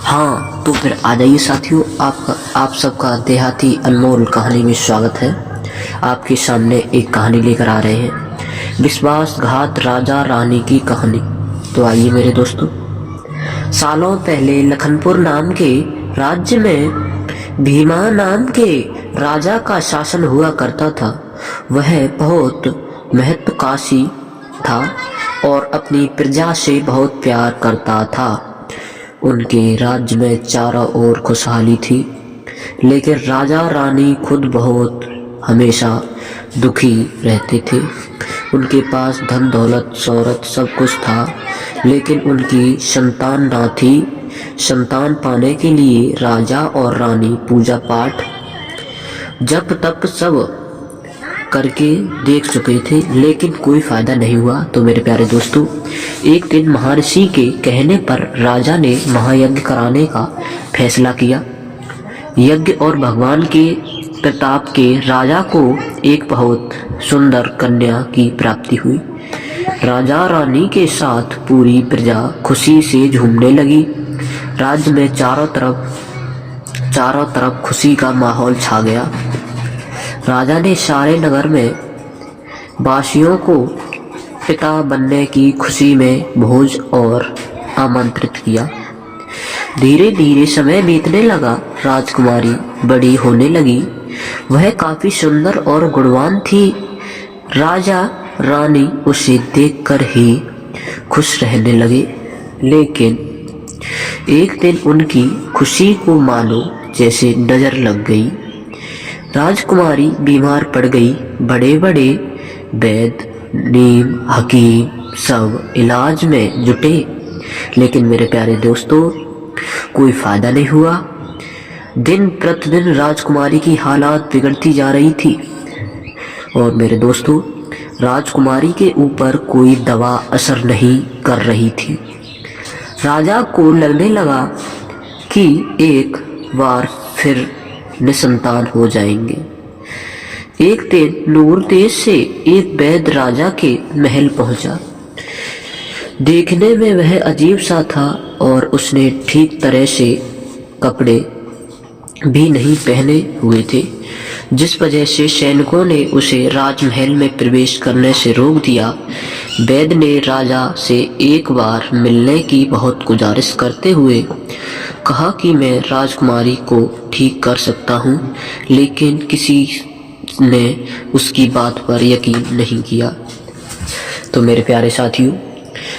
हाँ तो फिर आ जाइए साथियों, आप सबका देहाती अनमोल कहानी में स्वागत है। आपके सामने एक कहानी लेकर आ रहे हैं, विश्वासघात राजा रानी की कहानी। तो आइए मेरे दोस्तों। सालों पहले लखनपुर नाम के राज्य में भीमा नाम के राजा का शासन हुआ करता था। वह बहुत महत्वाकांक्षी था और अपनी प्रजा से बहुत प्यार करता था। उनके राज्य में चारों ओर खुशहाली थी, लेकिन राजा रानी खुद बहुत हमेशा दुखी रहते थे। उनके पास धन दौलत शोहरत सब कुछ था, लेकिन उनकी संतान ना थी। संतान पाने के लिए राजा और रानी पूजा पाठ जब तक सब करके देख चुके थे, लेकिन कोई फायदा नहीं हुआ। तो मेरे प्यारे दोस्तों, एक दिन महर्षि के कहने पर राजा ने महायज्ञ कराने का फैसला किया। यज्ञ और भगवान के प्रताप के राजा को एक बहुत सुंदर कन्या की प्राप्ति हुई। राजा रानी के साथ पूरी प्रजा खुशी से झूमने लगी। राज्य में चारों तरफ खुशी का माहौल छा गया। राजा ने सारे नगर में वासियों को पिता बनने की खुशी में भोज और आमंत्रित किया। धीरे धीरे समय बीतने लगा। राजकुमारी बड़ी होने लगी। वह काफी सुंदर और गुणवान थी। राजा रानी उसे देखकर ही खुश रहने लगे, लेकिन एक दिन उनकी खुशी को मानो जैसे नजर लग गई। राजकुमारी बीमार पड़ गई। बड़े बड़े वैद्य नीम हकीम सब इलाज में जुटे, लेकिन मेरे प्यारे दोस्तों कोई फायदा नहीं हुआ। दिन प्रतिदिन राजकुमारी की हालात बिगड़ती जा रही थी और मेरे दोस्तों राजकुमारी के ऊपर कोई दवा असर नहीं कर रही थी। राजा को लगने लगा कि एक बार फिर निसंतान हो जाएंगे। एक दिन दूर देश से एक वैद्य राजा के महल पहुंचा। देखने में वह अजीब सा था और उसने ठीक तरह से कपड़े भी नहीं पहने हुए थे, जिस वजह से सैनिकों ने उसे राजमहल में प्रवेश करने से रोक दिया। वैद्य ने राजा से एक बार मिलने की बहुत गुजारिश करते हुए कहा कि मैं राजकुमारी को ठीक कर सकता हूँ, लेकिन किसी ने उसकी बात पर यकीन नहीं किया। तो मेरे प्यारे साथियों,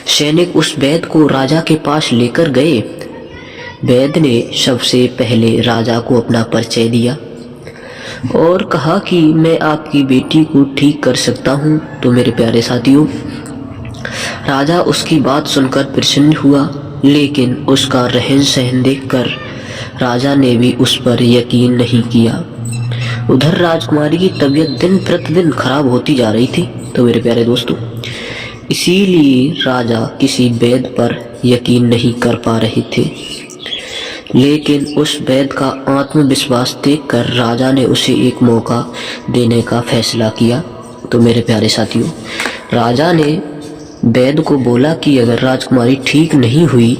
सैनिक उस वैद्य को राजा के पास लेकर गए। वैद्य ने सबसे पहले राजा को अपना परिचय दिया और कहा कि मैं आपकी बेटी को ठीक कर सकता हूँ। तो मेरे प्यारे साथियों, राजा उसकी बात सुनकर प्रसन्न हुआ, लेकिन उसका रहन सहन देखकर राजा ने भी उस पर यकीन नहीं किया। उधर राजकुमारी की तबीयत दिन प्रतिदिन खराब होती जा रही थी। तो मेरे प्यारे दोस्तों, इसीलिए राजा किसी वैद्य पर यकीन नहीं कर पा रहे थे, लेकिन उस वैद्य का आत्मविश्वास देखकर राजा ने उसे एक मौका देने का फैसला किया। तो मेरे प्यारे साथियों, राजा ने वैद्य को बोला कि अगर राजकुमारी ठीक नहीं हुई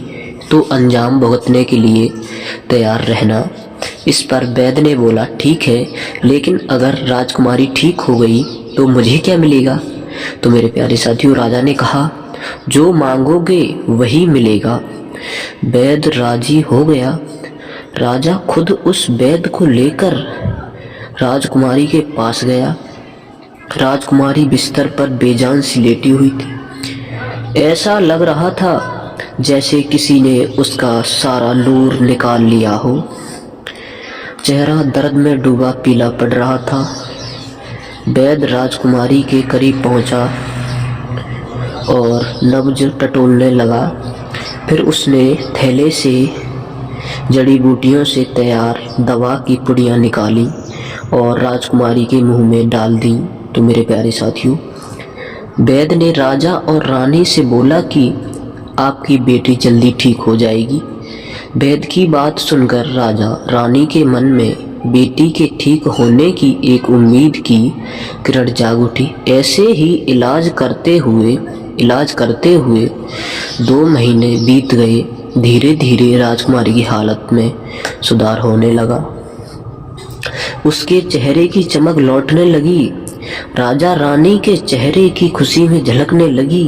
तो अंजाम भुगतने के लिए तैयार रहना। इस पर वैद्य ने बोला ठीक है, लेकिन अगर राजकुमारी ठीक हो गई तो मुझे क्या मिलेगा? तो मेरे प्यारे साथियों, राजा ने कहा जो मांगोगे वही मिलेगा। वैद्य राजी हो गया। राजा खुद उस वैद्य को लेकर राजकुमारी के पास गया। राजकुमारी बिस्तर पर बेजान सी लेटी हुई थी। ऐसा लग रहा था जैसे किसी ने उसका सारा नूर निकाल लिया हो। चेहरा दर्द में डूबा पीला पड़ रहा था। वैद्य राजकुमारी के करीब पहुंचा और नब्ज टटोलने लगा। फिर उसने थैले से जड़ी बूटियों से तैयार दवा की पुड़ियाँ निकाली और राजकुमारी के मुंह में डाल दी। तो मेरे प्यारे साथियों, वैद्य ने राजा और रानी से बोला कि आपकी बेटी जल्दी ठीक हो जाएगी। वैद्य की बात सुनकर राजा रानी के मन में बेटी के ठीक होने की एक उम्मीद की किरण जाग उठी। ऐसे ही इलाज करते हुए 2 महीने बीत गए। धीरे धीरे राजकुमारी की हालत में सुधार होने लगा। उसके चेहरे की चमक लौटने लगी, राजा रानी के चेहरे की खुशी में झलकने लगी।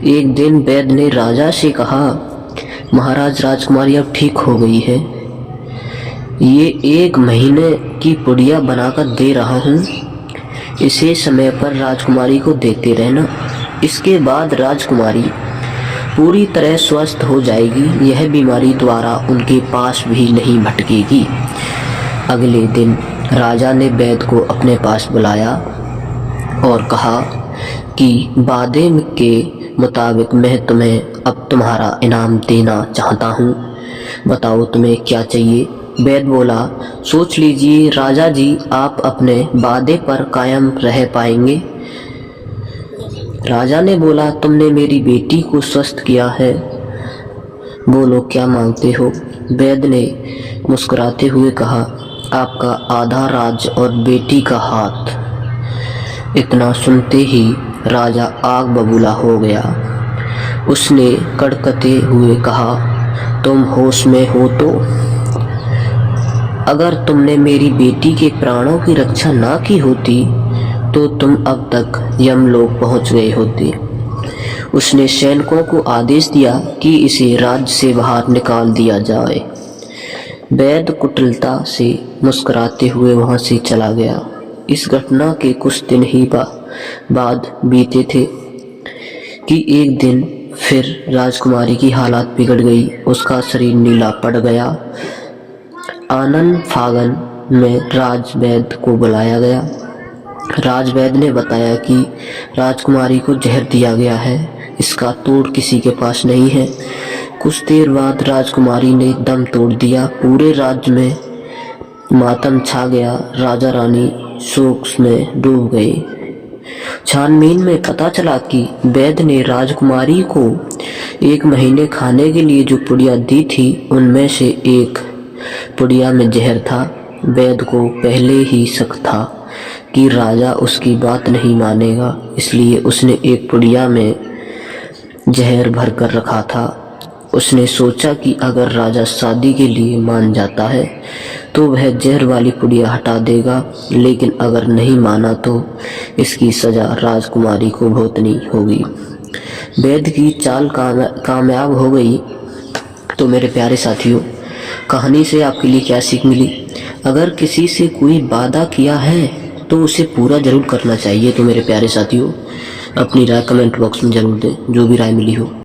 एक दिन वैद्य ने राजा से कहा, महाराज, राजकुमारी अब ठीक हो गई है, ये 1 महीने की पुड़िया बनाकर दे रहा हूँ, इसे समय पर राजकुमारी को देते रहना। इसके बाद राजकुमारी पूरी तरह स्वस्थ हो जाएगी, यह बीमारी द्वारा उनके पास भी नहीं भटकेगी। अगले दिन राजा ने वैद्य को अपने पास बुलाया और कहा कि वादे के मुताबिक मैं तुम्हें अब तुम्हारा इनाम देना चाहता हूँ, बताओ तुम्हें क्या चाहिए। वैद्य बोला, सोच लीजिए राजा जी, आप अपने वादे पर कायम रह पाएंगे। राजा ने बोला, तुमने मेरी बेटी को स्वस्थ किया है, बोलो क्या मांगते हो। वैद्य ने मुस्कुराते हुए कहा, आपका आधा राज्य और बेटी का हाथ। इतना सुनते ही राजा आग बबूला हो गया। उसने कड़कते हुए कहा, तुम होश में हो तो? अगर तुमने मेरी बेटी के प्राणों की रक्षा ना की होती तो तुम अब तक यमलोक पहुंच गए होते। उसने सैनिकों को आदेश दिया कि इसे राज्य से बाहर निकाल दिया जाए। वैद्य कुटिलता से मुस्कुराते हुए वहां से चला गया। इस घटना के कुछ दिन ही बाद बीते थे कि एक दिन फिर राजकुमारी की हालत बिगड़ गई। उसका शरीर नीला पड़ गया। आनंद फागन में राजवैद्य को बुलाया गया। राजवैद्य ने बताया कि राजकुमारी को जहर दिया गया है, इसका तोड़ किसी के पास नहीं है। कुछ देर बाद राजकुमारी ने दम तोड़ दिया। पूरे राज्य में मातम छा गया। राजा रानी शोक में डूब गए। छानबीन में पता चला कि वैद्य ने राजकुमारी को 1 महीने खाने के लिए जो पुड़िया दी थी, उनमें से एक पुड़िया में जहर था। वैद्य को पहले ही शक था कि राजा उसकी बात नहीं मानेगा, इसलिए उसने एक पुड़िया में जहर भर कर रखा था। उसने सोचा कि अगर राजा शादी के लिए मान जाता है तो वह जहर वाली पुड़िया हटा देगा, लेकिन अगर नहीं माना तो इसकी सजा राजकुमारी को भुगतनी होगी। वैद्य की चाल कामयाब हो गई। तो मेरे प्यारे साथियों, कहानी से आपके लिए क्या सीख मिली? अगर किसी से कोई वादा किया है तो उसे पूरा जरूर करना चाहिए। तो मेरे प्यारे साथियों, अपनी राय कमेंट बॉक्स में जरूर दें, जो भी राय मिली हो।